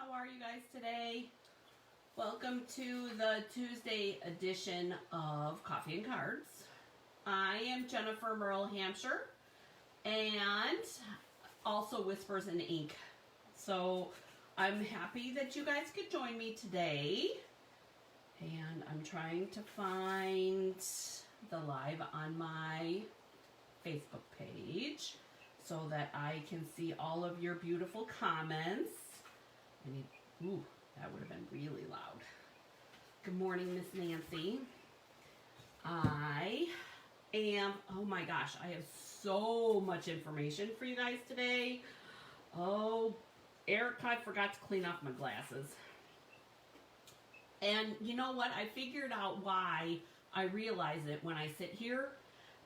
How are you guys today? Welcome to the Tuesday edition of Coffee and Cards. I am Jennifer Merle Hampshire and also Whispers in Ink. So I'm happy that you guys could join me today. And I'm trying to find the live on my Facebook page so that I can see all of your beautiful comments. Ooh, that would have been really loud. Good morning, Miss Nancy. I am, oh my gosh, I have so much information for you guys today. Oh, Erica, I forgot to clean off my glasses. And you know what? I figured out why I realize it when I sit here,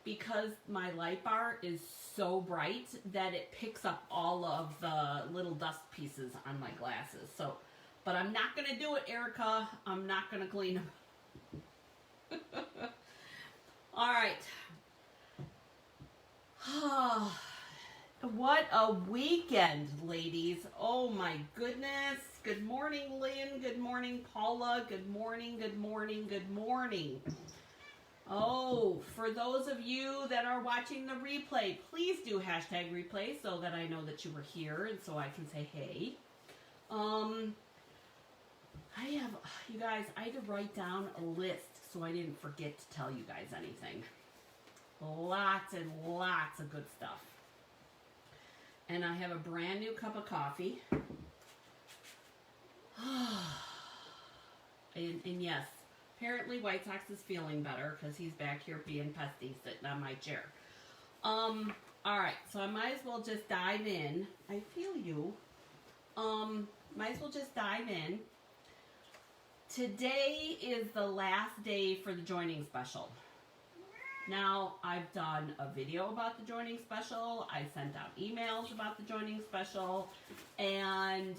because my light bar is so bright that it picks up all of the little dust pieces on my glasses. So, but I'm not going to do it, Erica. I'm not going to clean them. All right. What a weekend, ladies. Oh my goodness. Good morning, Lynn. Good morning, Paula. Good morning, good morning, good morning. Oh, for those of you that are watching the replay, please do hashtag replay so that I know that you were here and so I can say hey. You guys, I had to write down a list so I didn't forget to tell you guys anything. Lots and lots of good stuff. And I have a brand new cup of coffee. And yes, apparently White Sox is feeling better because he's back here being pesty sitting on my chair. Alright, so I might as well just dive in. I feel you. Might as well just dive in. Today is the last day for the joining special. Now, I've done a video about the joining special. I sent out emails about the joining special. And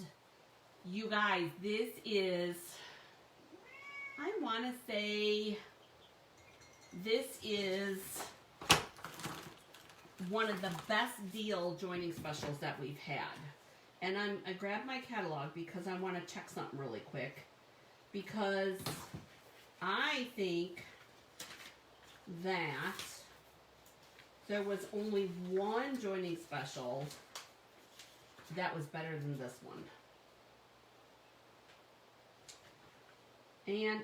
you guys, this is, I want to say, this is one of the best deal joining specials that we've had. And I grabbed my catalog because I want to check something really quick. Because I think that there was only one joining special that was better than this one. And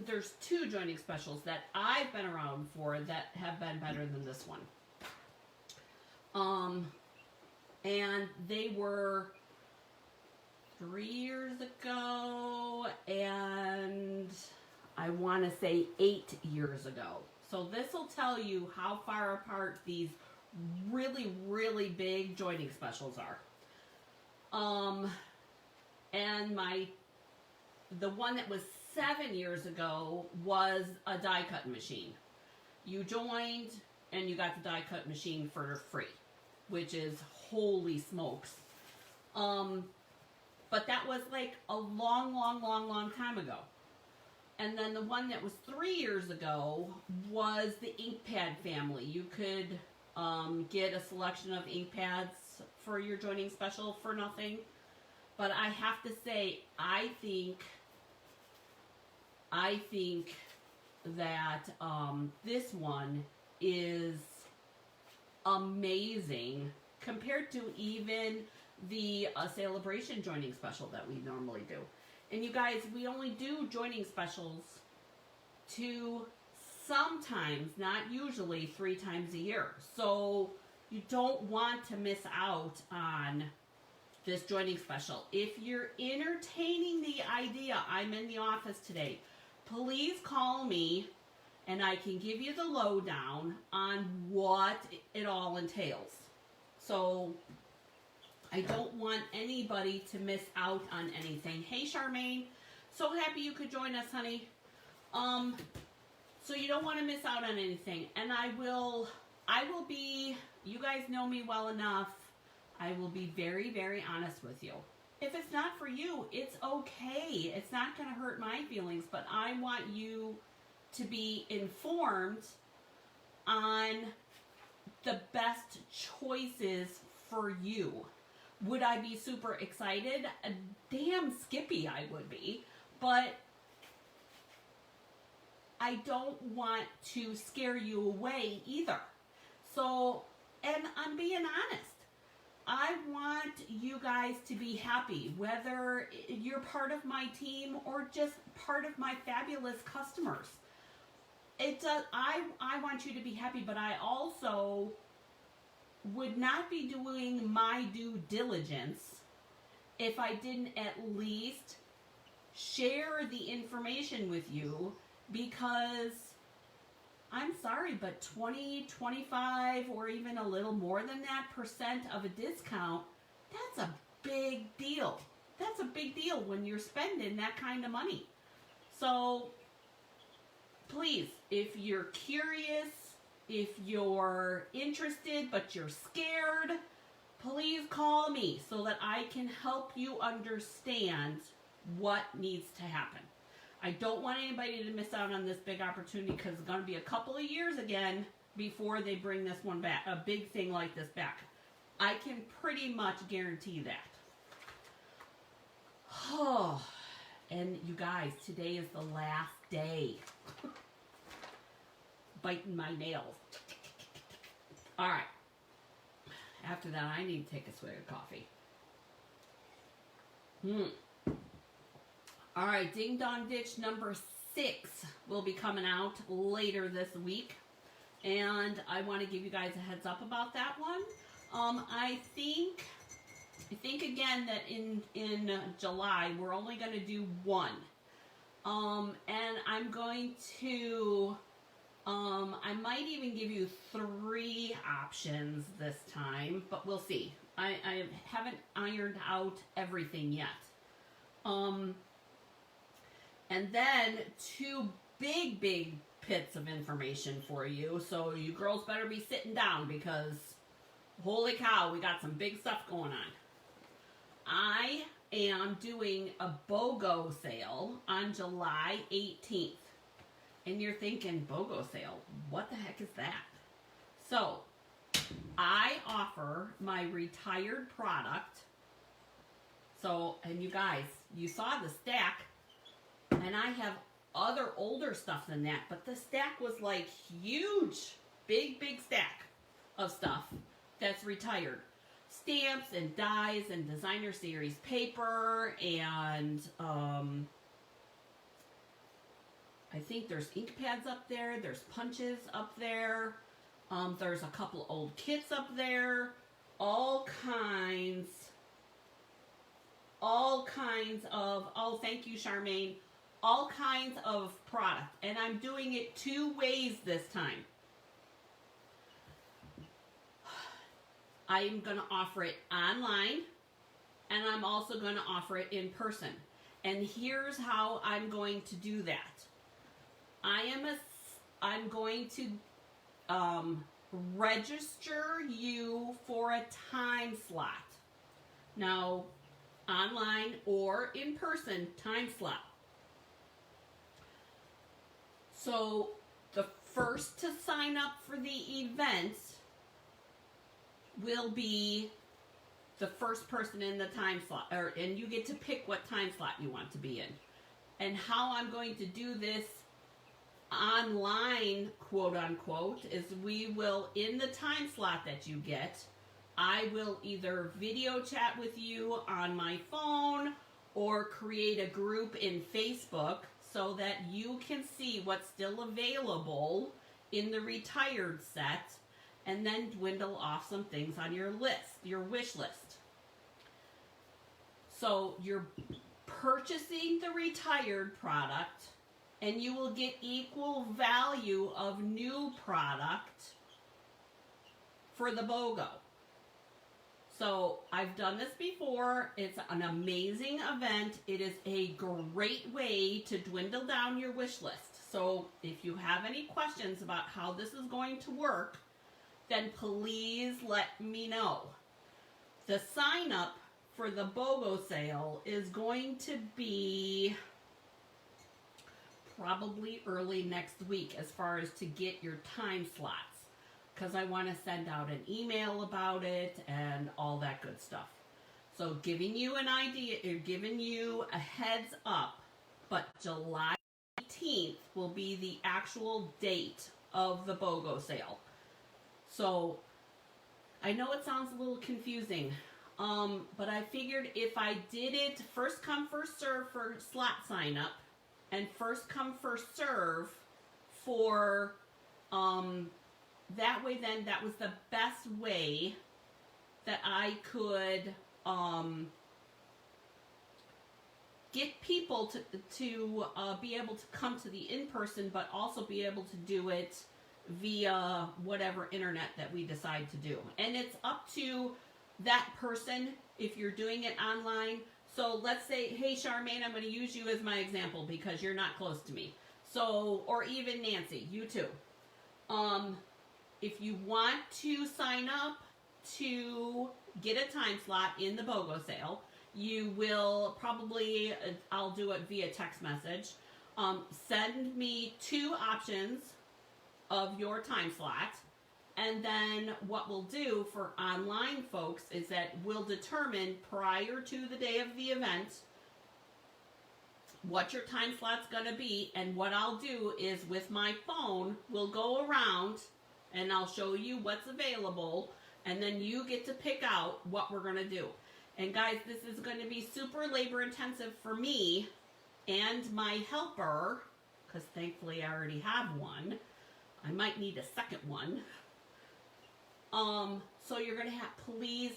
there's two joining specials that I've been around for that have been better than this one. And they were 3 years ago and I want to say 8 years ago. So this will tell you how far apart these really, really big joining specials are. And the one that was 7 years ago was a die cut machine. You joined and you got the die cut machine for free, which is holy smokes. But that was like a long time ago. And then the one that was 3 years ago was the ink pad family. You could get a selection of ink pads for your joining special for nothing. But I have to say, I think that this one is amazing compared to even the celebration joining special that we normally do. And you guys, we only do joining specials sometimes, not usually, 3 times a year. So you don't want to miss out on this joining special. If you're entertaining the idea, I'm in the office today, please call me and I can give you the lowdown on what it all entails. So I don't want anybody to miss out on anything. Hey, Charmaine. So happy you could join us, honey. So you don't want to miss out on anything. And I will be, you guys know me well enough, I will be very, very honest with you. If it's not for you, it's okay. It's not going to hurt my feelings, but I want you to be informed on the best choices for you. Would I be super excited? Damn skippy I would be, but I don't want to scare you away either. So, and I'm being honest. I want you guys to be happy, whether you're part of my team or just part of my fabulous customers. It does. I want you to be happy, but I also would not be doing my due diligence if I didn't at least share the information with you, because I'm sorry, but 20, 25, or even a little more than that % of a discount, that's a big deal. That's a big deal when you're spending that kind of money. So please, if you're curious, if you're interested but you're scared, please call me so that I can help you understand what needs to happen. I don't want anybody to miss out on this big opportunity, because it's going to be a couple of years again before they bring this one back, a big thing like this back. I can pretty much guarantee that. Oh, and you guys, today is the last day. Biting my nails. All right. After that, I need to take a swig of coffee. All right, Ding Dong Ditch number 6 will be coming out later this week, and I want to give you guys a heads up about that one. I think again that in July we're only going to do one, and I'm going to I might even give you 3 options this time, but we'll see. I haven't ironed out everything yet. And then 2 big pits of information for you. So you girls better be sitting down, because holy cow, we got some big stuff going on. I am doing a BOGO sale on July 18th. And you're thinking, BOGO sale, what the heck is that? So I offer my retired product. So, and you guys, you saw the stack. And I have other older stuff than that, but the stack was like huge, big stack of stuff that's retired. Stamps and dies and designer series paper, and I think there's ink pads up there, there's punches up there, there's a couple old kits up there, all kinds of, oh, thank you, Charmaine. All kinds of product, and I'm doing it 2 ways this time. I'm going to offer it online, and I'm also going to offer it in person. And here's how I'm going to do that. I'm going to register you for a time slot. Now, online or in person time slot. So the first to sign up for the event will be the first person in the time slot, and you get to pick what time slot you want to be in. And how I'm going to do this online, quote unquote, is we will, in the time slot that you get, I will either video chat with you on my phone or create a group in Facebook, so that you can see what's still available in the retired set, and then dwindle off some things on your list, your wish list. So you're purchasing the retired product, and you will get equal value of new product for the BOGO. So I've done this before. It's an amazing event. It is a great way to dwindle down your wish list. So if you have any questions about how this is going to work, then please let me know. The sign up for the BOGO sale is going to be probably early next week, as far as to get your time slots, because I want to send out an email about it and all that good stuff. So giving you an idea, or giving you a heads up, but July 18th will be the actual date of the BOGO sale. So I know it sounds a little confusing, but I figured if I did it first come, first serve for slot sign up, and first come, first serve for, that way then that was the best way that I could, get people to be able to come to the in-person, but also be able to do it via whatever internet that we decide to do. And it's up to that person if you're doing it online. So let's say, hey Charmaine, I'm going to use you as my example because you're not close to me. So, or even Nancy, you too. If you want to sign up to get a time slot in the BOGO sale, you will probably, I'll do it via text message. Send me 2 options of your time slot. And then what we'll do for online folks is that we'll determine prior to the day of the event what your time slot's going to be. And what I'll do is with my phone, we'll go around and I'll show you what's available. And then you get to pick out what we're going to do. And guys, this is going to be super labor intensive for me and my helper, because thankfully I already have one. I might need a second one. So you're going to have, please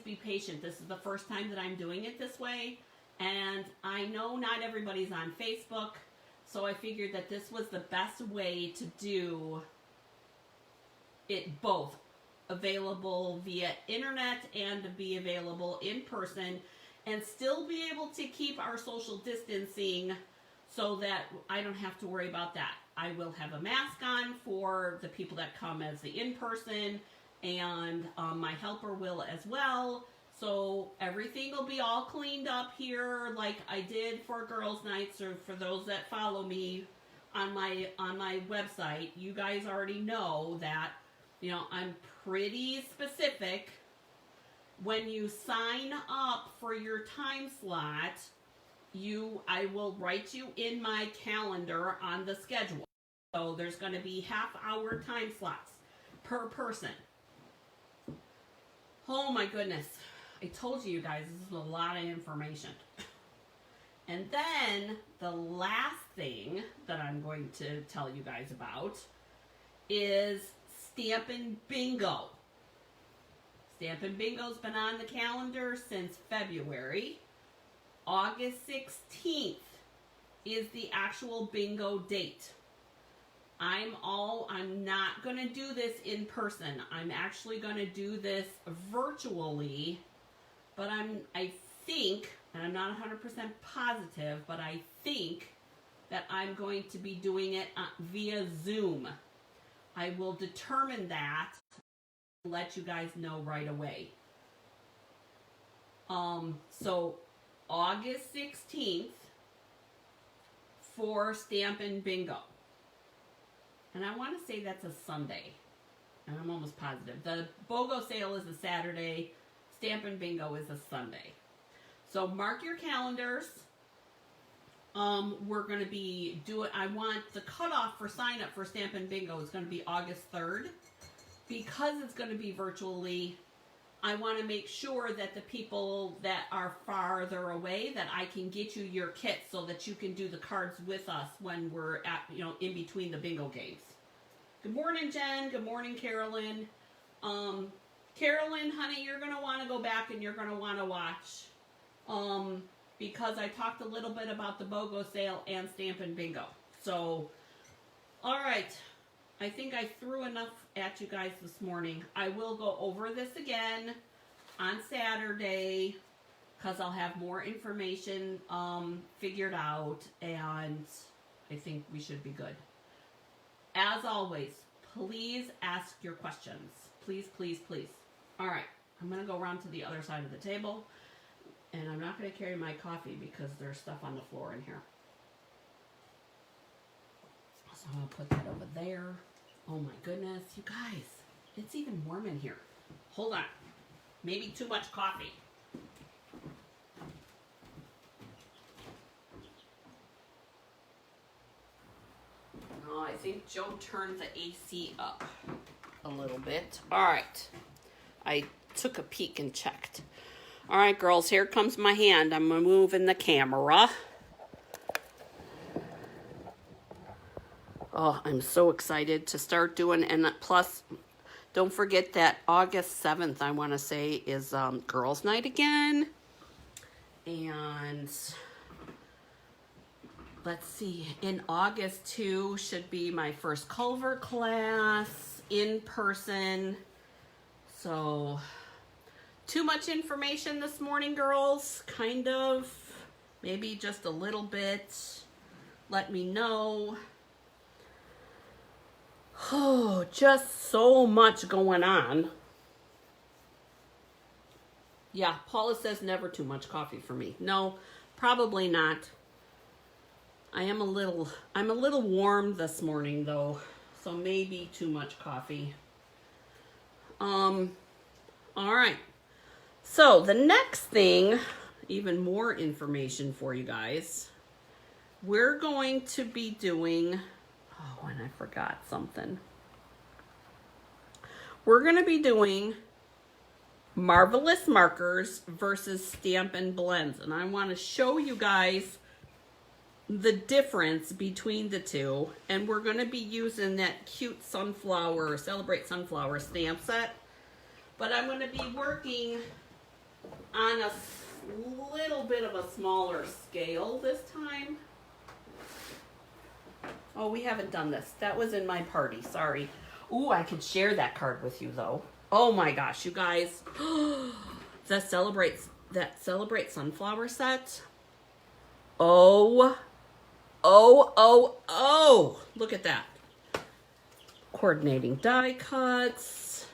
be patient. This is the first time that I'm doing it this way. And I know not everybody's on Facebook. So I figured that this was the best way to do it, both available via internet and to be available in person, and still be able to keep our social distancing so that I don't have to worry about that. I will have a mask on for the people that come as the in-person, and my helper will as well. So everything will be all cleaned up here like I did for girls' nights, or for those that follow me on my website. You guys already know that, you know, I'm pretty specific. When you sign up for your time slot, I will write you in my calendar on the schedule. So there's going to be half-hour time slots per person. Oh my goodness. I told you guys, this is a lot of information. And then the last thing that I'm going to tell you guys about is Stampin' Bingo. Stampin' Bingo's been on the calendar since February. August 16th is the actual bingo date. I'm not going to do this in person. I'm actually going to do this virtually, but I think, and I'm not 100% positive, but I think that I'm going to be doing it via Zoom. I will determine that and let you guys know right away. So August 16th for Stampin' Bingo. And I want to say that's a Sunday. And I'm almost positive. The BOGO sale is a Saturday. Stampin' Bingo is a Sunday. So mark your calendars. We're going to be I want the cutoff for sign up for Stampin' Bingo is going to be August 3rd. Because it's going to be virtually, I want to make sure that the people that are farther away, that I can get you your kit so that you can do the cards with us when we're at, in between the bingo games. Good morning, Jen. Good morning, Carolyn. Carolyn, honey, you're going to want to go back and you're going to want to watch. Because I talked a little bit about the BOGO sale and Stampin' Bingo. So, all right. I think I threw enough at you guys this morning. I will go over this again on Saturday because I'll have more information figured out, and I think we should be good. As always, please ask your questions. Please, please, please. All right, I'm going to go around to the other side of the table, and I'm not going to carry my coffee because there's stuff on the floor in here. So I'm going to put that over there. Oh my goodness, you guys, it's even warm in here. Hold on. Maybe too much coffee. think Joe turned the AC up a little bit. All right. I took a peek and checked. All right, girls, here comes my hand. I'm moving the camera. Oh, I'm so excited to start doing, and plus, don't forget that August 7th, I want to say, is Girls' Night again. And let's see, in August too should be my first Culver class in person. So, too much information this morning, girls, kind of, maybe just a little bit. Let me know. Oh, just so much going on. Yeah, Paula says never too much coffee for me. No, probably not. I'm a little warm this morning though, so maybe too much coffee. All right. So the next thing, even more information for you guys. We're going to be doing, oh, and I forgot something. We're going to be doing Marvelous Markers versus Stampin Blends. And I want to show you guys the difference between the two. And we're going to be using that cute sunflower, Celebrate Sunflower stamp set. But I'm going to be working on a little bit of a smaller scale this time. Oh, we haven't done this. That was in my party, sorry. Ooh, I could share that card with you though. Oh my gosh, you guys. that Celebrate Sunflower set. Oh. Look at that. Coordinating die cuts.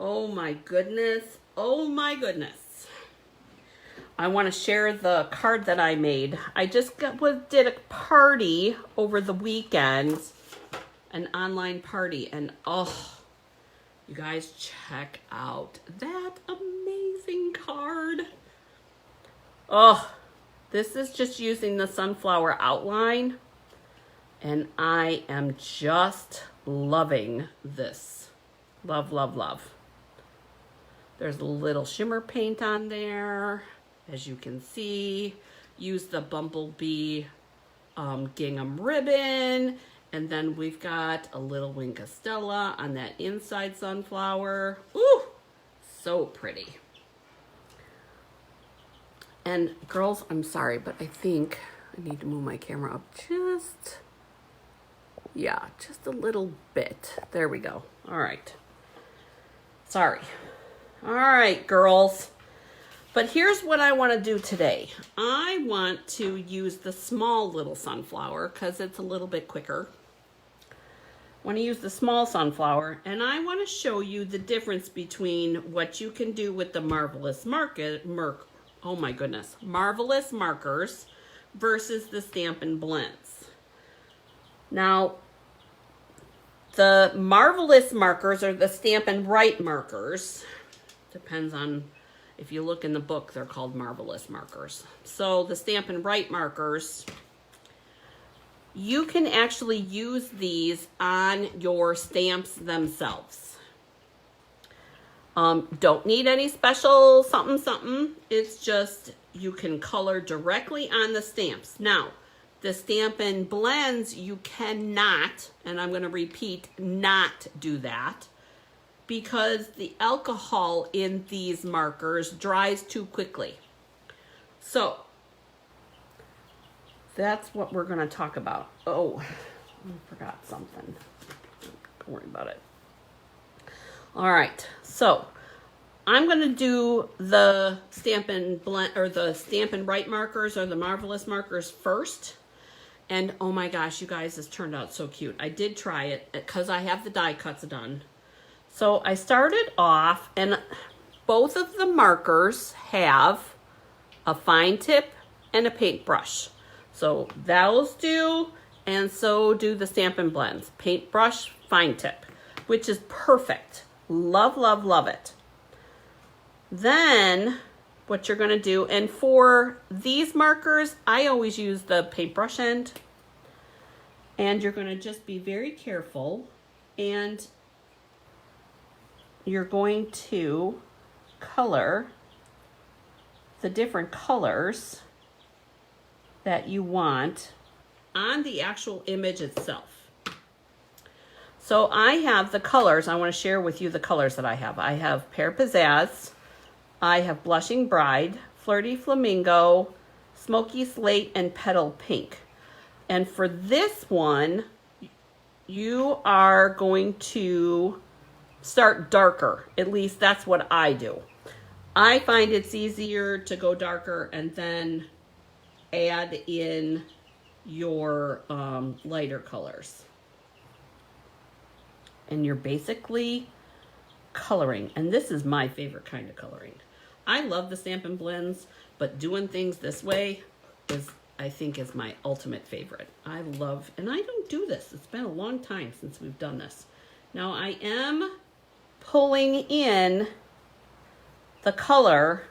Oh my goodness. Oh my goodness. I want to share the card that I made. I just did a party over the weekend. An online party. And oh, you guys check out that amazing card. Oh, this is just using the sunflower outline. And I am just loving this. Love, love, love. There's a little shimmer paint on there, as you can see. Use the bumblebee gingham ribbon. And then we've got a little wing Castella on that inside sunflower. Ooh, so pretty. And girls, I'm sorry, but I think I need to move my camera up just a little bit. There we go. All right. Sorry. All right, girls. But here's what I want to do today. I want to use the small little sunflower because it's a little bit quicker. I want to use the small sunflower, and I want to show you the difference between what you can do with the Marvelous Marvelous Markers versus the Stampin Blends. Now, the Marvelous Markers are the Stampin Write markers. Depends on, if you look in the book, they're called Marvelous Markers. So the Stampin Write markers, you can actually use these on your stamps themselves. Don't need any special something. It's just you can color directly on the stamps. Now, the Stampin Blends, you cannot, and I'm going to repeat, not do that, because the alcohol in these markers dries too quickly. So, that's what we're going to talk about. Oh, I forgot something. Don't worry about it. All right, so I'm going to do the Stampin Blend or the Stampin Write markers or the Marvelous markers first. And oh my gosh, you guys, this turned out so cute. I did try it because I have the die cuts done. So I started off, and both of the markers have a fine tip and a paintbrush. So those do, and so do the Stampin Blends. Paintbrush, fine tip, which is perfect. Love, love, love it. Then what you're going to do, and for these markers, I always use the paintbrush end. And you're going to just be very careful, and you're going to color the different colors that you want on the actual image itself. So I have the colors. I want to share with you the colors that I have. I have Pear Pizzazz, I have Blushing Bride, Flirty Flamingo, Smoky Slate, and Petal Pink. And for this one, you are going to start darker. At least that's what I do. I find it's easier to go darker and then add in your lighter colors. And you're basically coloring. And this is my favorite kind of coloring. I love the Stampin' Blends, but doing things this way is, I think, is my ultimate favorite. I love, and I don't do this. It's been a long time since we've done this. Now I am pulling in the color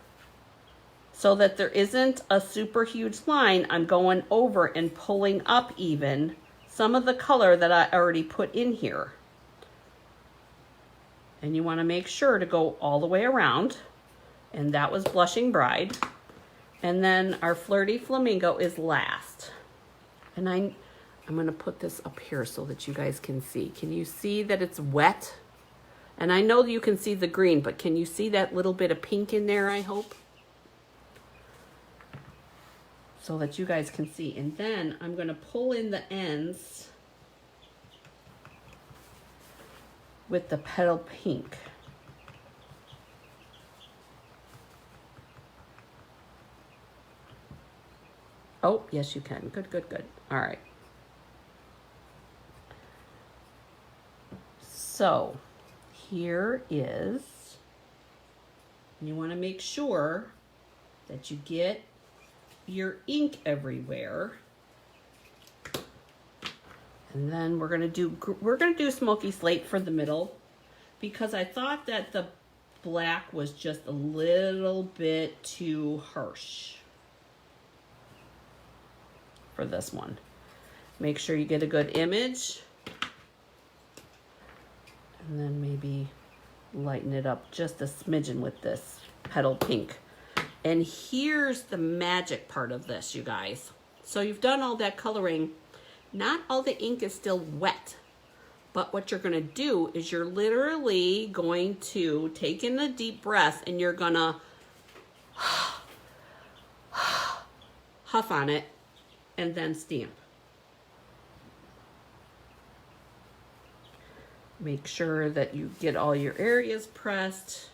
so that there isn't a super huge line. I'm going over and pulling up even some of the color that I already put in here. And you want to make sure to go all the way around. And that was Blushing Bride. And then our Flirty Flamingo is last. And I'm going to put this up here so that you guys can see. Can you see that it's wet? And I know you can see the green, but can you see that little bit of pink in there, I hope? So that you guys can see. And then I'm going to pull in the ends with the Petal Pink. Oh, yes, you can. Good, good, good. All right. So here is, you want to make sure that you get your ink everywhere. And then we're going to do Smoky Slate for the middle, because I thought that the black was just a little bit too harsh for this one. Make sure you get a good image, and then maybe lighten it up just a smidgen with this Petal Pink. And here's the magic part of this, you guys. So you've done all that coloring. Not all the ink is still wet, but what you're going to do is you're literally going to take in a deep breath, and you're going to huff on it and then stamp. Make sure that you get all your areas pressed,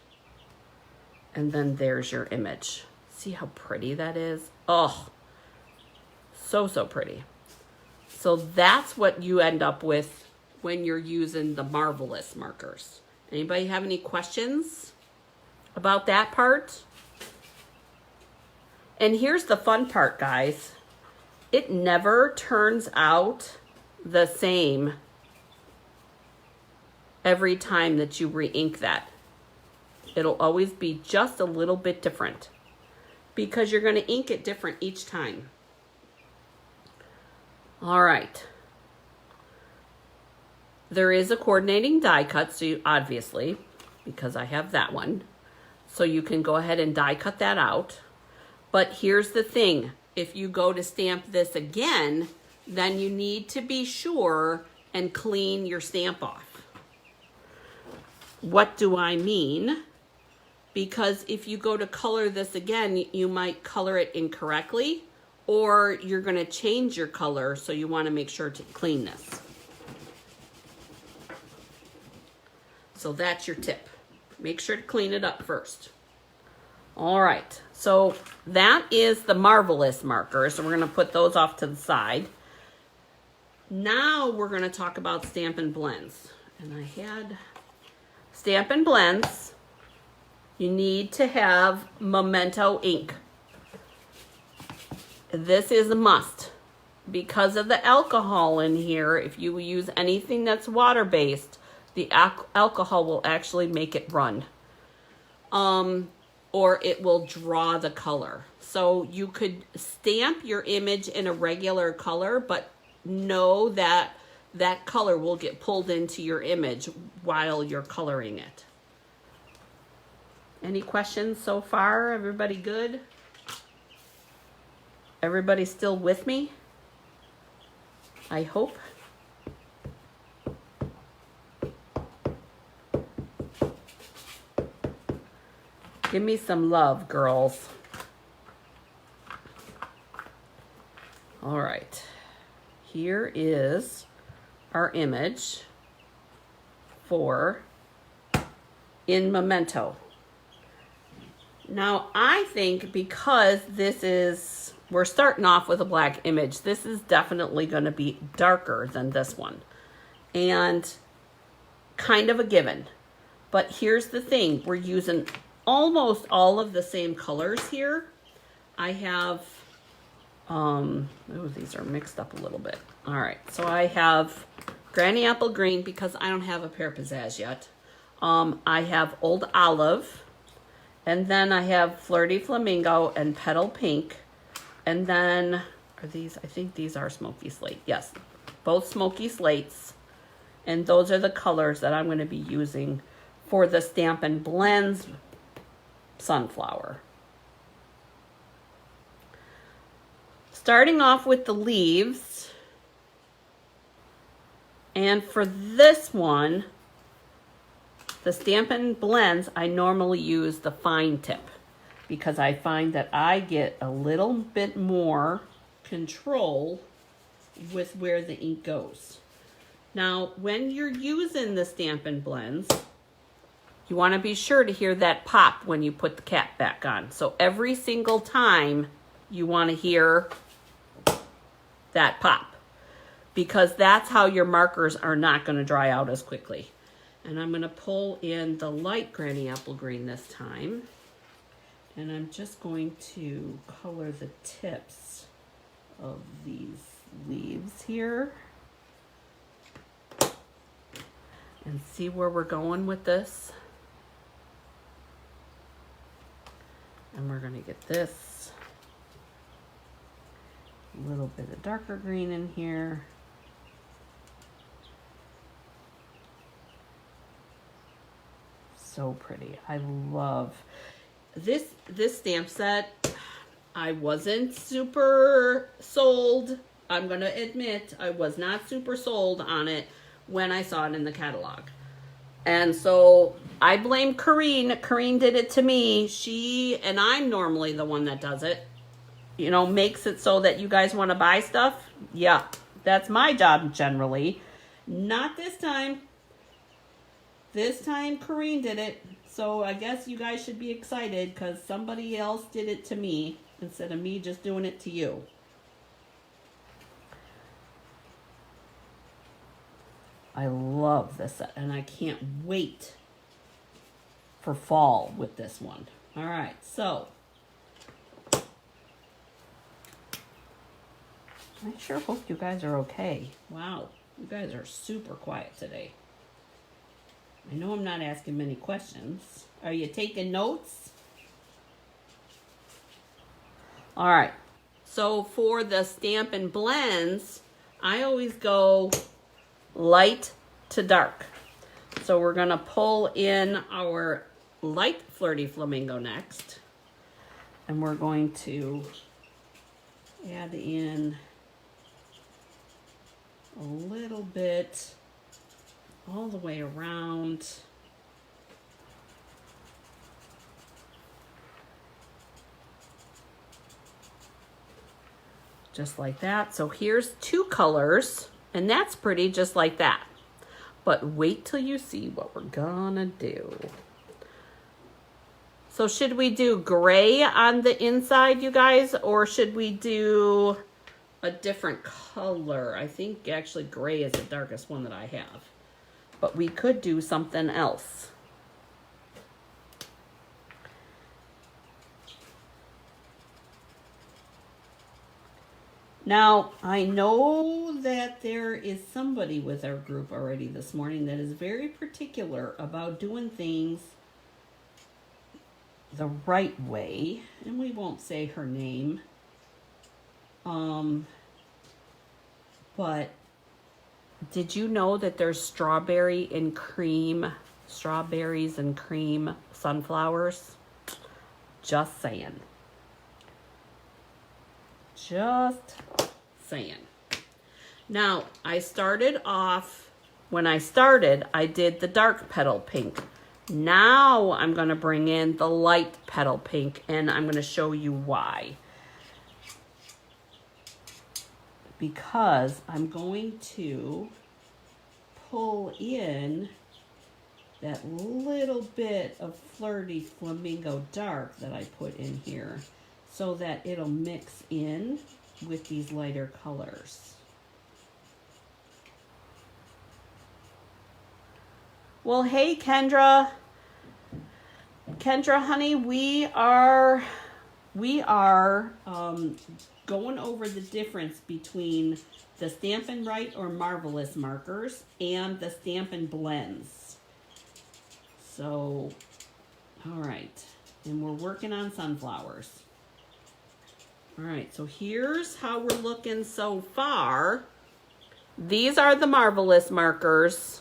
and then there's your image. See how pretty that is? Oh, so, so pretty. So that's what you end up with when you're using the Marvelous markers. Anybody have any questions about that part? And here's the fun part, guys. It never turns out the same every time that you re-ink that. It'll always be just a little bit different because you're going to ink it different each time. All right. There is a coordinating die cut, so you, obviously, because I have that one. So you can go ahead and die cut that out. But here's the thing. If you go to stamp this again, then you need to be sure and clean your stamp off. What do I mean? Because if you go to color this again, you might color it incorrectly, or you're going to change your color, so you want to make sure to clean this. So that's your tip. Make sure to clean it up first. All right, so that is the Marvelous markers, so we're going to put those off to the side. Now we're going to talk about Stampin' Blends. And I had Stampin' Blends. You need to have Memento ink. This is a must. Because of the alcohol in here, if you use anything that's water-based, the alcohol will actually make it run. Or it will draw the color. So you could stamp your image in a regular color, but know that that color will get pulled into your image while you're coloring it. Any questions so far? Everybody good? Everybody still with me? I hope. Give me some love, girls. All right. Here is our image for In Memento. Now, I think because this is, we're starting off with a black image, this is definitely going to be darker than this one. And kind of a given. But here's the thing, we're using almost all of the same colors here. I have, oh, these are mixed up a little bit. All right, so I have Granny Apple Green because I don't have a Pear Pizzazz yet. I have Old Olive. And then I have Flirty Flamingo and Petal Pink. And then, are these, I think these are Smoky Slate. Yes, both Smoky Slates. And those are the colors that I'm going to be using for the Stampin Blends Sunflower. Starting off with the leaves. And for this one, the Stampin' Blends, I normally use the fine tip because I find that I get a little bit more control with where the ink goes. Now, when you're using the Stampin' Blends, you want to be sure to hear that pop when you put the cap back on. So every single time you want to hear that pop because that's how your markers are not going to dry out as quickly. And I'm going to pull in the light Granny Apple Green this time. And I'm just going to color the tips of these leaves here. And see where we're going with this. And we're going to get this. A little bit of darker green in here. So pretty. I love this stamp set. I wasn't super sold. I'm going to admit I was not super sold on it when I saw it in the catalog. And so I blame Corrine. Corrine did it to me. She, and I'm normally the one that does it, you know, makes it so that you guys want to buy stuff. Yeah, that's my job generally. Not this time. This time, Corrine did it, so I guess you guys should be excited because somebody else did it to me instead of me just doing it to you. I love this set, and I can't wait for fall with this one. All right, so I sure hope you guys are okay. Wow, you guys are super quiet today. I know I'm not asking many questions. Are you taking notes? All right. So for the Stampin' Blends, I always go light to dark. So we're going to pull in our light Flirty Flamingo next. And we're going to add in a little bit all the way around. Just like that. So here's two colors, and that's pretty just like that. But wait till you see what we're gonna do. So should we do gray on the inside, you guys, or should we do a different color? I think actually gray is the darkest one that I have. But we could do something else. Now, I know that there is somebody with our group already this morning that is very particular about doing things the right way. And we won't say her name. But did you know that there's strawberries and cream sunflowers? Just saying. Just saying. Now, when I started, I did the dark petal pink. Now I'm going to bring in the light petal pink, and I'm going to show you why. Because I'm going to pull in that little bit of Flirty Flamingo dark that I put in here so that it'll mix in with these lighter colors. Well, hey, Kendra. Kendra, honey, we are going over the difference between the Stampin Write or Marvelous markers and the Stampin Blends. So, all right. And we're working on sunflowers. All right, so here's how we're looking so far. These are the Marvelous markers.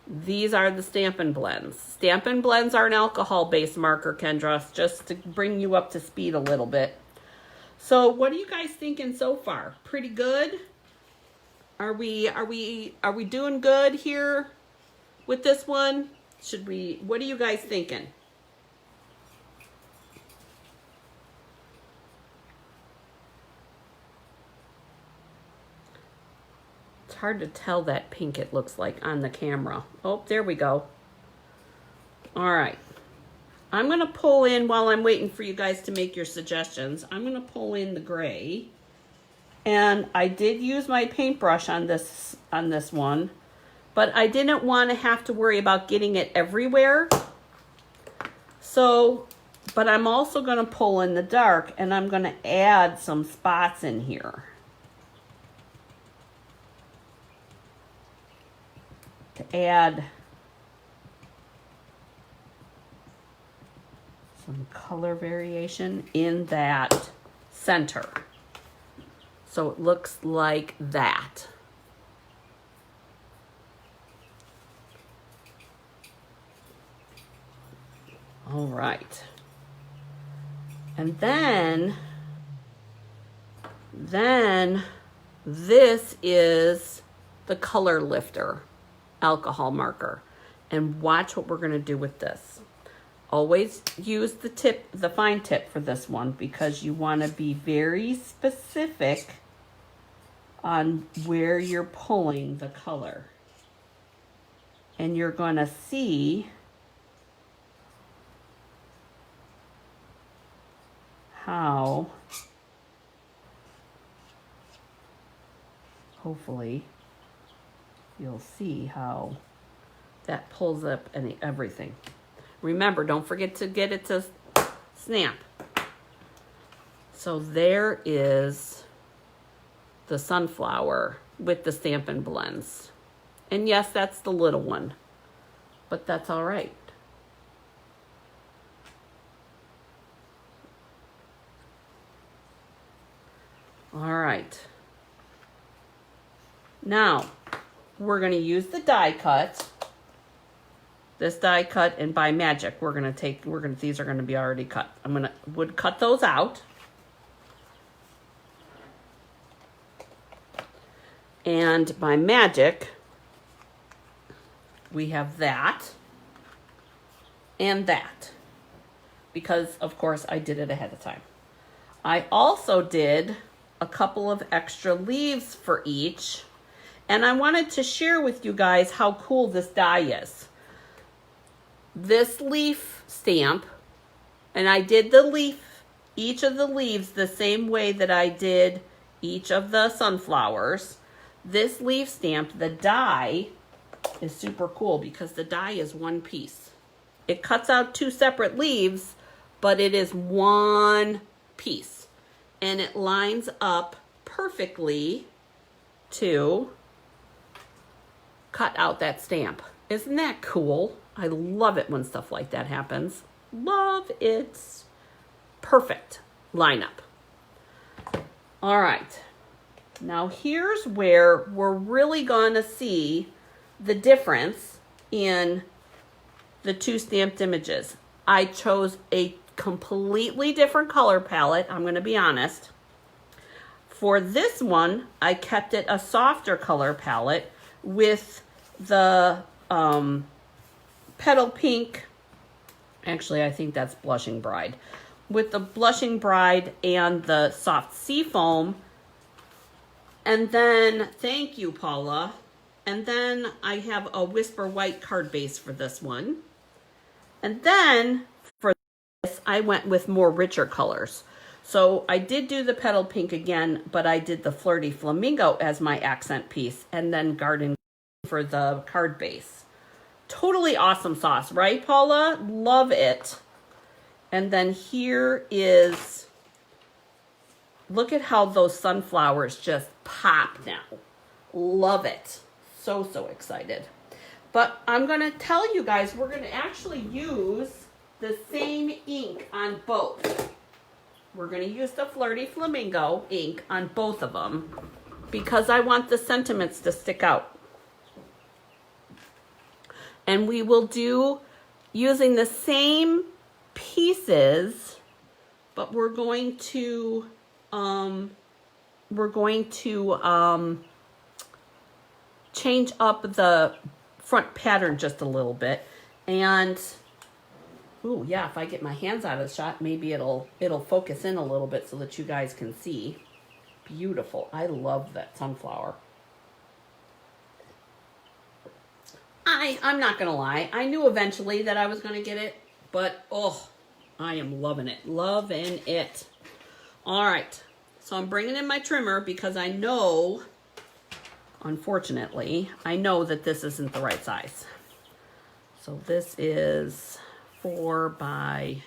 These are the Stampin Blends. Stampin Blends are an alcohol-based marker, Kendra, just to bring you up to speed a little bit. So what are you guys thinking so far? Pretty good? Are we doing good here with this one? What are you guys thinking? Hard to tell that pink it looks like on the camera. Oh, there we go. All right. I'm going to pull in, while I'm waiting for you guys to make your suggestions, I'm going to pull in the gray. And I did use my paintbrush on this one, but I didn't want to have to worry about getting it everywhere. So, but I'm also going to pull in the dark, and I'm going to add some spots in here to add some color variation in that center. So it looks like that. All right. And then this is the color lifter alcohol marker. And watch what we're going to do with this. Always use the fine tip for this one, because you want to be very specific on where you're pulling the color. And you're going to see how, hopefully, you'll see how that pulls up everything. Remember, don't forget to get it to snap. So there is the sunflower with the Stampin' Blends. And yes, that's the little one, but that's all right. All right. Now, we're going to use the die cut. This die cut, and by magic, these are going to be already cut. Would cut those out. And by magic, we have that and that, because of course I did it ahead of time. I also did a couple of extra leaves for each, and I wanted to share with you guys how cool this die is. This leaf stamp, and I did each of the leaves the same way that I did each of the sunflowers. This leaf stamp, the die is super cool because the die is one piece. It cuts out two separate leaves, but it is one piece. And it lines up perfectly to cut out that stamp. Isn't that cool? I love it when stuff like that happens. Love it. Perfect lineup. All right. Now here's where we're really going to see the difference in the two stamped images. I chose a completely different color palette, I'm going to be honest. For this one, I kept it a softer color palette with the Petal Pink. Actually, I think that's Blushing Bride. With the Blushing Bride and the soft Seafoam. And then, thank you, Paula. And then I have a Whisper White card base for this one. And then for this, I went with more richer colors. So I did do the Petal Pink again, but I did the Flirty Flamingo as my accent piece, and then Garden for the card base. Totally awesome sauce, right, Paula? Love it. And then here is, look at how those sunflowers just pop now. Love it. So, so excited. But I'm going to tell you guys, we're going to actually use the same ink on both. We're going to use the Flirty Flamingo ink on both of them because I want the sentiments to stick out. And we will do using the same pieces, but we're going to change up the front pattern just a little bit. And ooh, yeah, if I get my hands out of the shot, maybe it'll focus in a little bit so that you guys can see. Beautiful. I love that sunflower. I'm not going to lie. I knew eventually that I was going to get it, but oh, I am loving it. Loving it. All right. So I'm bringing in my trimmer because I know, unfortunately, I know that this isn't the right size. So this is 4 by,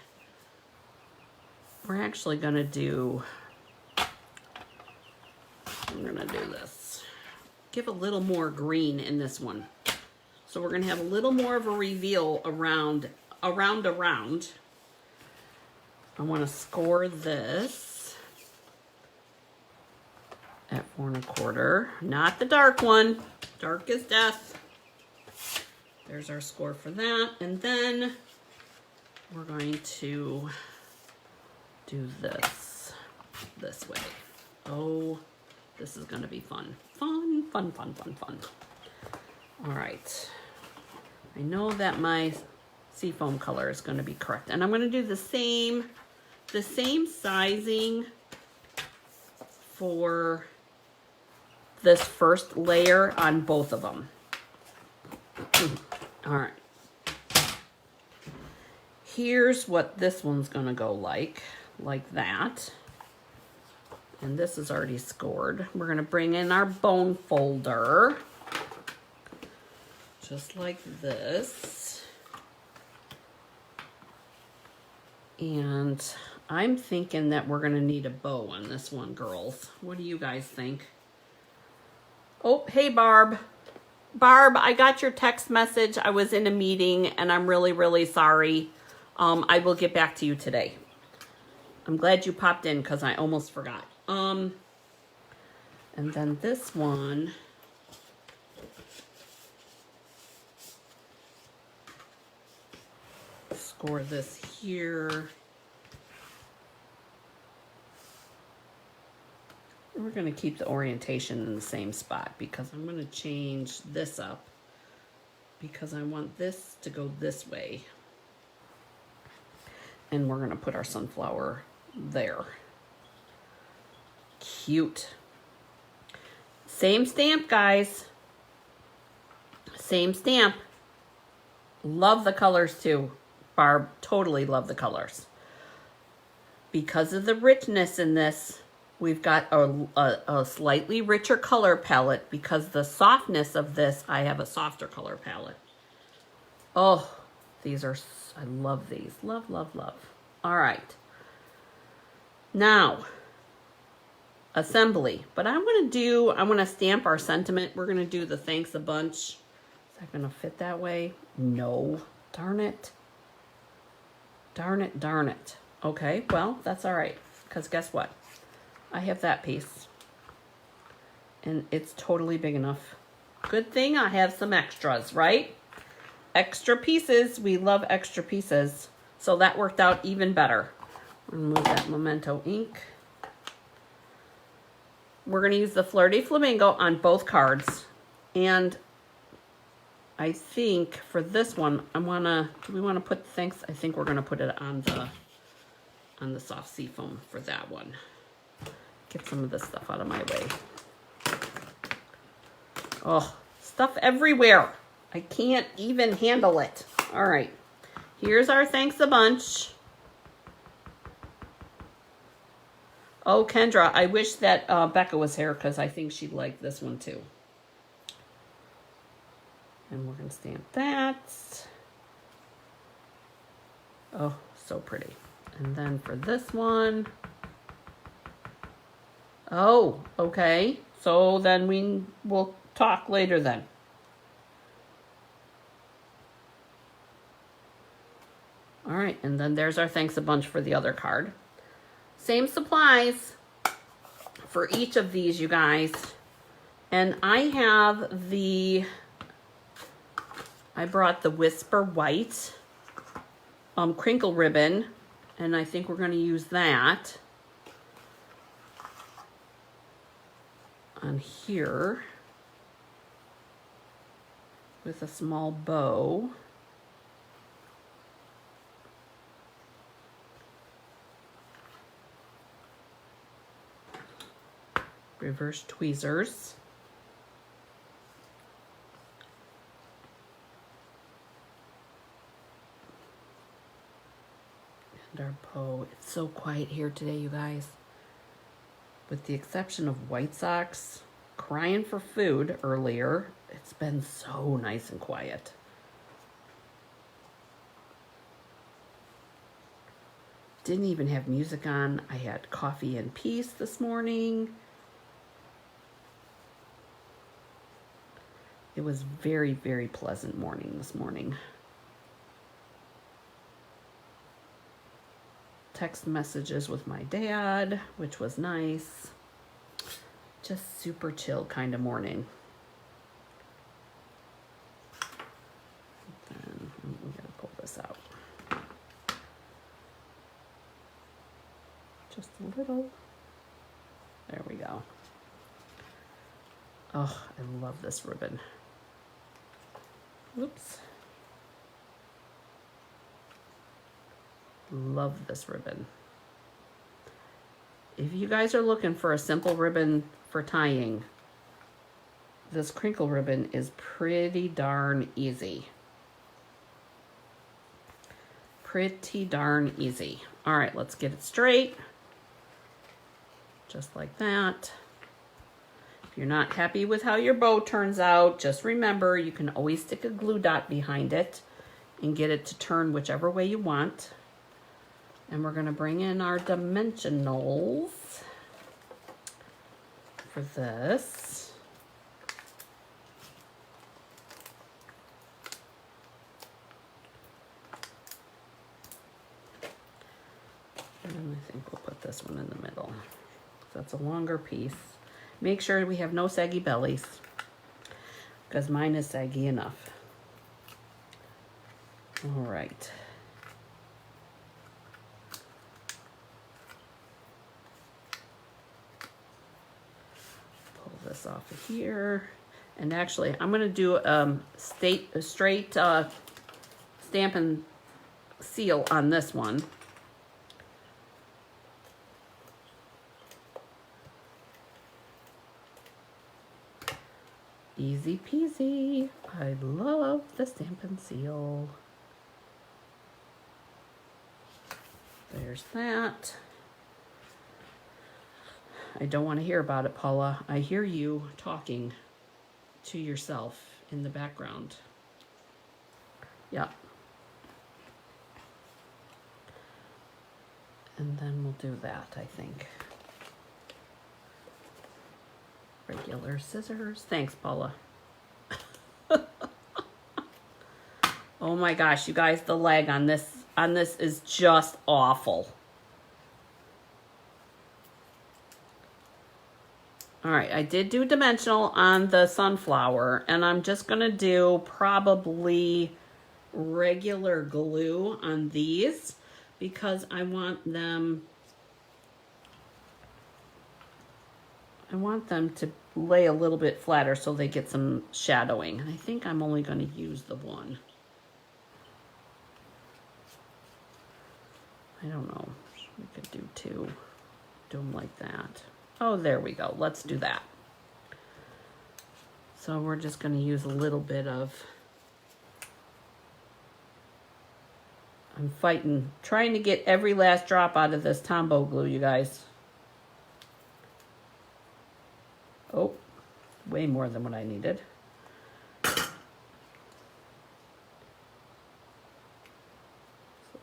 we're actually going to do, I'm going to do this. Give a little more green in this one. So we're going to have a little more of a reveal around. I want to score this at 4 1/4. Not the dark one. Dark as death. There's our score for that. And then we're going to do this way. Oh, this is going to be fun. Fun, fun, fun, fun, fun. All right. I know that my Seafoam color is going to be correct. And I'm going to do the same sizing for this first layer on both of them. All right. Here's what this one's going to go like that. And this is already scored. We're going to bring in our bone folder. Just like this. And I'm thinking that we're going to need a bow on this one, girls. What do you guys think? Oh, hey, Barb. Barb, I got your text message. I was in a meeting, and I'm really, really sorry. I will get back to you today. I'm glad you popped in because I almost forgot. And then this one. Score this here. We're going to keep the orientation in the same spot because I'm going to change this up because I want this to go this way. And we're going to put our sunflower there. Cute. Same stamp, guys. Same stamp. Love the colors too. Barb, totally love the colors. Because of the richness in this, we've got a slightly richer color palette. Because the softness of this, I have a softer color palette. Oh, these are, I love these. Love, love, love. All right. Now, assembly. But I want to stamp our sentiment. We're going to do the thanks a bunch. Is that going to fit that way? No. Darn it. Darn it, darn it. Okay, well, that's all right. Because guess what? I have that piece. And it's totally big enough. Good thing I have some extras, right? Extra pieces. We love extra pieces. So that worked out even better. Remove that Memento ink. We're going to use the Flirty Flamingo on both cards. And I think for this one, do we want to put thanks? I think we're going to put it on the soft sea foam for that one. Get some of this stuff out of my way. Oh, stuff everywhere. I can't even handle it. All right. Here's our thanks a bunch. Oh, Kendra, I wish that Becca was here because I think she'd like this one too. And we're going to stamp that. Oh, so pretty. And then for this one. Oh, okay. So then we'll talk later then. All right, and then there's our thanks a bunch for the other card. Same supplies for each of these, you guys. And I brought the Whisper White crinkle ribbon, and I think we're going to use that on here with a small bow. Reverse tweezers. And our bow. It's so quiet here today, you guys. With the exception of White Sox crying for food earlier, it's been so nice and quiet. Didn't even have music on. I had coffee and peace this morning. It was very, very pleasant morning this morning. Text messages with my dad, which was nice. Just super chill kind of morning. And we gotta pull this out. Just a little. There we go. Oh, I love this ribbon. Oops. Love this ribbon. If you guys are looking for a simple ribbon for tying, this crinkle ribbon is pretty darn easy. Pretty darn easy. All right, let's get it straight. Just like that. If you're not happy with how your bow turns out, just remember you can always stick a glue dot behind it and get it to turn whichever way you want. And we're going to bring in our dimensionals for this. And I think we'll put this one in the middle. That's a longer piece. Make sure we have no saggy bellies, because mine is saggy enough. All right. Pull this off of here. And actually, I'm going to do a straight Stampin' seal on this one. Easy peasy. I love the Stampin' Seal. There's that. I don't want to hear about it, Paula. I hear you talking to yourself in the background. Yep. And then we'll do that, I think. Regular scissors. Thanks, Paula. Oh my gosh, you guys, the leg on this is just awful. All right, I did do dimensional on the sunflower, and I'm just gonna do probably regular glue on these because I want them to lay a little bit flatter so they get some shadowing. And I think I'm only going to use the one. I don't know. We could do two. Do them like that. Oh, there we go. Let's do that. So we're just going to use a little bit of, I'm fighting, trying to get every last drop out of this Tombow glue, you guys. Oh, way more than what I needed. So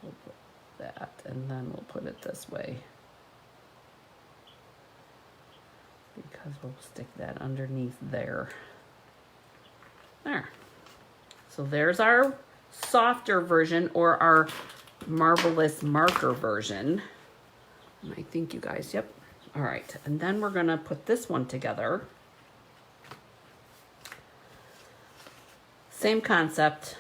we'll put that, and then we'll put it this way. Because we'll stick that underneath there. There. So there's our softer version, or our marvelous marker version. And I think you guys, yep. All right, and then we're gonna put this one together. Same concept.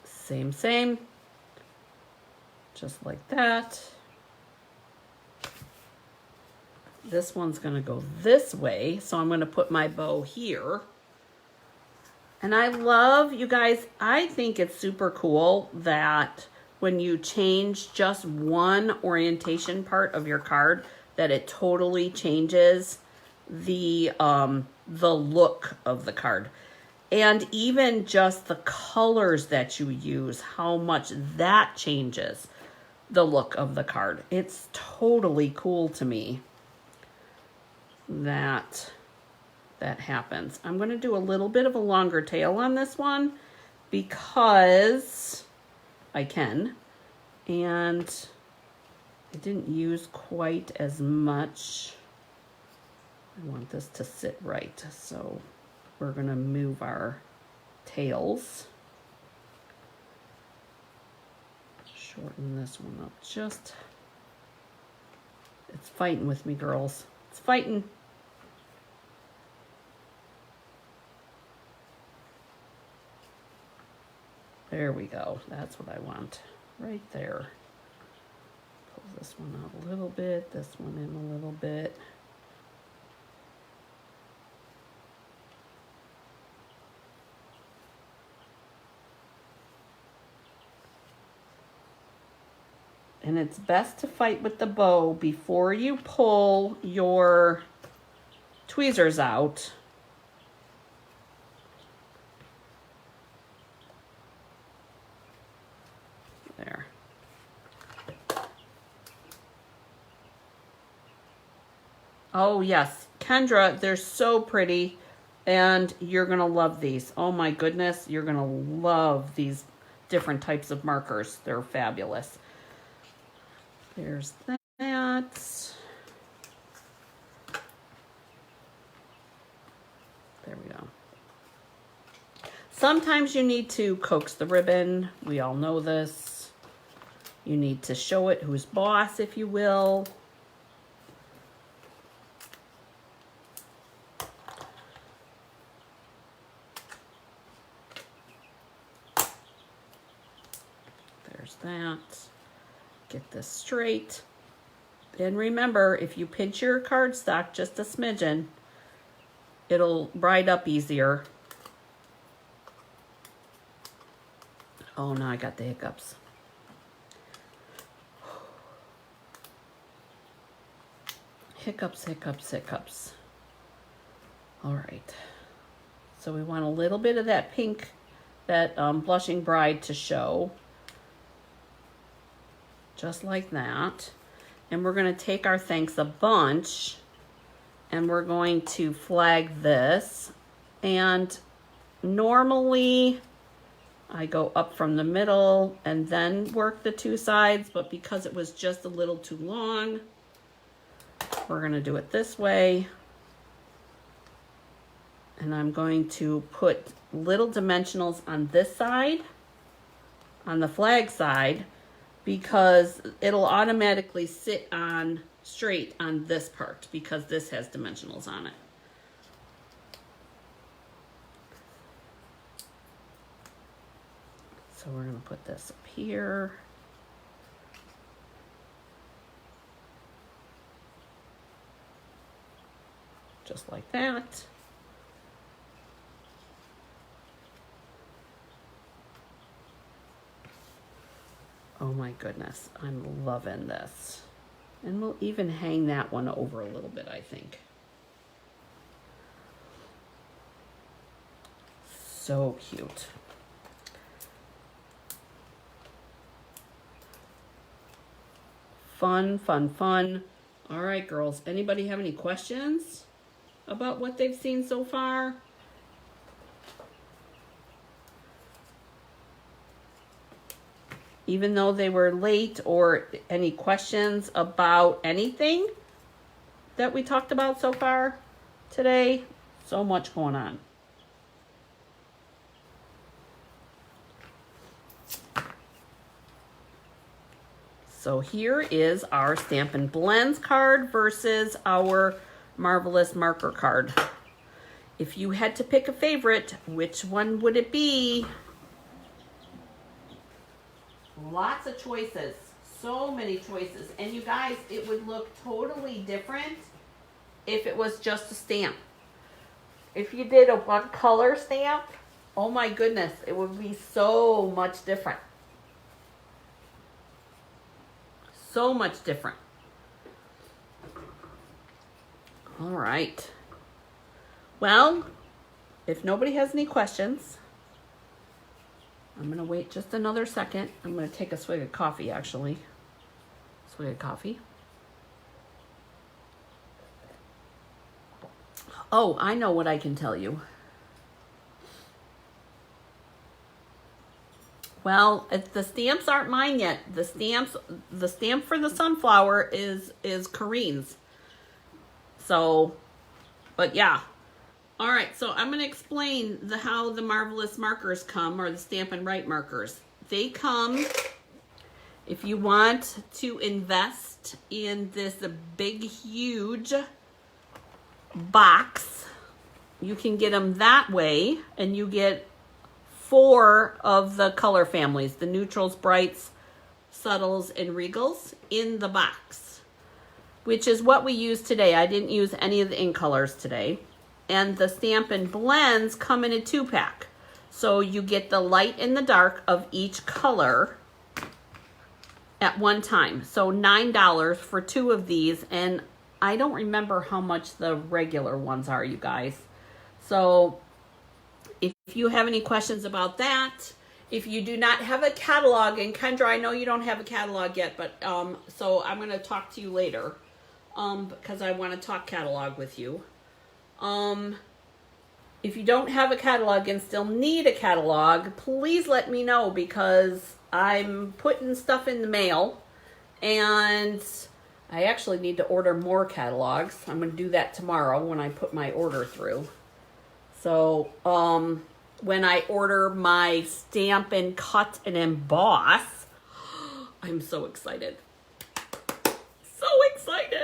Same. Just like that. This one's gonna go this way, so I'm gonna put my bow here. And I love, you guys, I think it's super cool that when you change just one orientation part of your card, that it totally changes the look of the card. And even just the colors that you use, how much that changes the look of the card. It's totally cool to me that happens. I'm going to do a little bit of a longer tail on this one because I can, and I didn't use quite as much. I want this to sit right, so we're going to move our tails. Shorten this one up just. It's fighting with me, girls. It's fighting. There we go. That's what I want. Right there. Pull this one out a little bit, this one in a little bit. And it's best to fight with the bow before you pull your tweezers out. There. Oh yes, Kendra, they're so pretty, and you're gonna love these. Oh my goodness, you're gonna love these different types of markers. They're fabulous. There's that. There we go. Sometimes you need to coax the ribbon. We all know this. You need to show it who's boss, if you will. There's that. Get this straight. And remember, if you pinch your cardstock just a smidgen, it'll ride up easier. Oh, now I got the hiccups. Hiccups, hiccups, hiccups. All right. So we want a little bit of that pink, that Blushing Bride to show. Just like that. And we're going to take our Thanks a Bunch and we're going to flag this. And normally I go up from the middle and then work the two sides, but because it was just a little too long, we're going to do it this way. And I'm going to put little dimensionals on this side, on the flag side, because it'll automatically sit on straight on this part because this has dimensionals on it. So we're going to put this up here. Just like that. Oh my goodness, I'm loving this. And we'll even hang that one over a little bit, I think. So cute. Fun, fun, fun. All right, girls, anybody have any questions about what they've seen so far? Even though they were late, or any questions about anything that we talked about so far today? So much going on. So here is our Stampin' Blends card versus our Marvelous Marker card. If you had to pick a favorite, which one would it be? Lots of choices, so many choices. And you guys, it would look totally different if it was just a stamp. If you did a one color stamp, oh my goodness, it would be so much different. So much different. All right. Well, if nobody has any questions, I'm going to wait just another second. I'm going to take a swig of coffee, actually. Swig of coffee. Oh, I know what I can tell you. Well, the stamps aren't mine yet. The stamp for the sunflower is Kareen's. So, but yeah. All right, so I'm going to explain how the Marvelous markers come, or the Stampin' Write markers. They come, if you want to invest in this big, huge box, you can get them that way, and you get 4 of the color families, the neutrals, brights, subtles, and regals in the box, which is what we use today. I didn't use any of the ink colors today. And the Stampin' Blends come in a 2-pack. So you get the light and the dark of each color at one time. So $9 for 2 of these. And I don't remember how much the regular ones are, you guys. So if you have any questions about that, if you do not have a catalog, and Kendra, I know you don't have a catalog yet, but so I'm going to talk to you later because I want to talk catalog with you. If you don't have a catalog and still need a catalog, please let me know, because I'm putting stuff in the mail and I actually need to order more catalogs. I'm going to do that tomorrow when I put my order through. So, when I order my Stampin' Cut and Emboss, I'm so excited. So excited.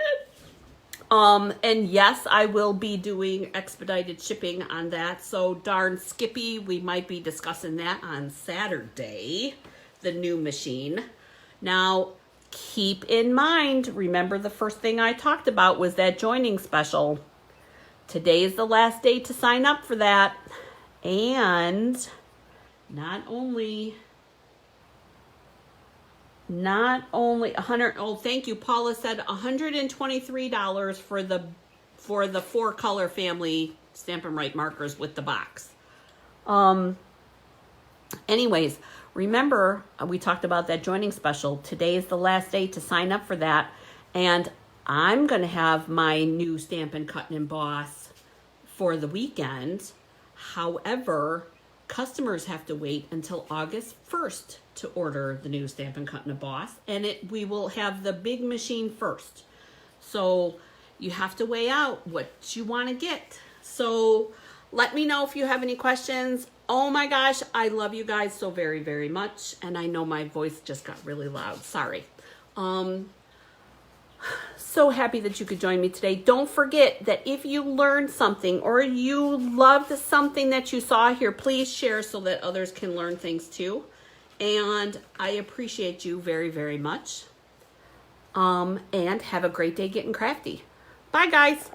And yes, I will be doing expedited shipping on that. So darn Skippy, we might be discussing that on Saturday, the new machine. Now, keep in mind, remember the first thing I talked about was that joining special. Today is the last day to sign up for that. And not only 100, oh, thank you, Paula said $123 for the 4 color family Stampin' Write markers with the box. Anyways, remember we talked about that joining special. Today is the last day to sign up for that, and I'm going to have my new Stampin' Cut and Emboss for the weekend. However, customers have to wait until August 1st to order the new Stampin' Cut and Emboss, and we will have the big machine first. So you have to weigh out what you want to get. So let me know if you have any questions. Oh my gosh, I love you guys so very, very much. And I know my voice just got really loud. Sorry. So happy that you could join me today. Don't forget that if you learned something or you loved something that you saw here, please share so that others can learn things too. And I appreciate you very, very much. And have a great day getting crafty. Bye, guys.